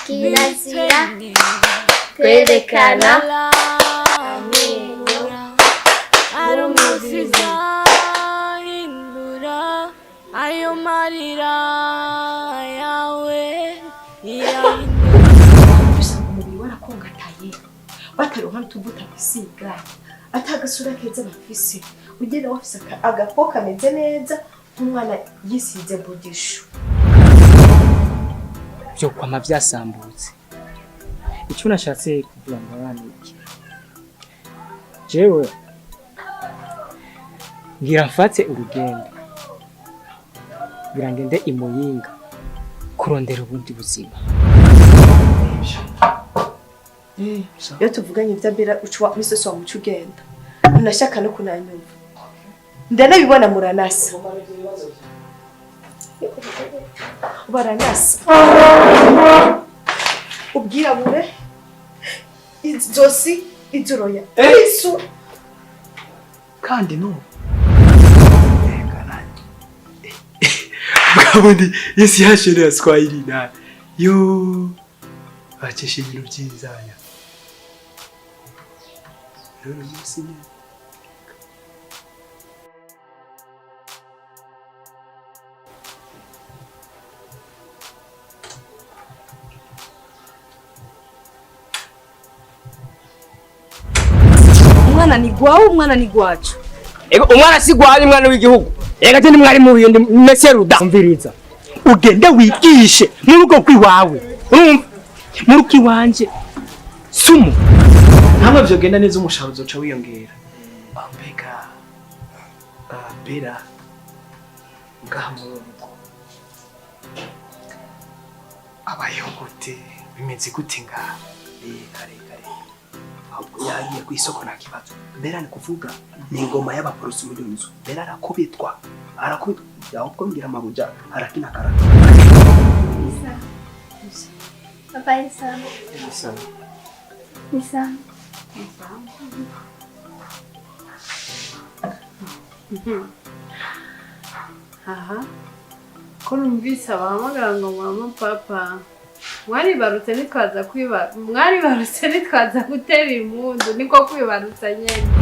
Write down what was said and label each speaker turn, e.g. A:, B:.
A: Kirazira kwerekana ari umusiza hindura ayo marira yawe
B: usanga umubiri warakongataye bataronka n'utuvuta bisiga atagasura keza bafise ugenda wafise agapo kameze neza nk'umwana yisize bugisho
C: byo kwama byasambutse. Icyo nashatse kuvuga ngo abana iki jewe ngira mfate urugendo ngira ngende imuyinga kurondera ubundi buzima.
B: Iyo tuvuganye ivy'abera ucwa misoso wa mucu ugenda unashaka no kunanyumva ndanabibona muranasa baranasa ubwirabure izosi izuroya isu
D: kandi no Mwabundi yesi yashene ya Swahili na yo baceshe ibintu byiza ya rero yesi
B: umwana ni gwawe umwana ni gwacu
C: Ego umwana si gwari mwana w'igihugu. Ega je nimwari mu bindi meseruda. Umviriza. Ugende wigishe mu rugo kwiwawe. Mu ruki wanje. Sumu.
D: Ntabwo byogenda neza umushahara uzoca wiyongera. Ambeka. Bera. Ngaho. Abayeho gute bimeze gute ngaha? Kare. Yagiye ku isoko nta kibazo. Mbera ni kuvuga ni ingoma y'abapolisi muri nzu. Mbera arakubitwa yaho kongira amabuja arakina karate.
A: Papa Isa.
E: Aha. Ko numvise abahamagara ngo mama papa. Mwaribarutse nitwaza gutera impundu niko kwibarutsa nyene.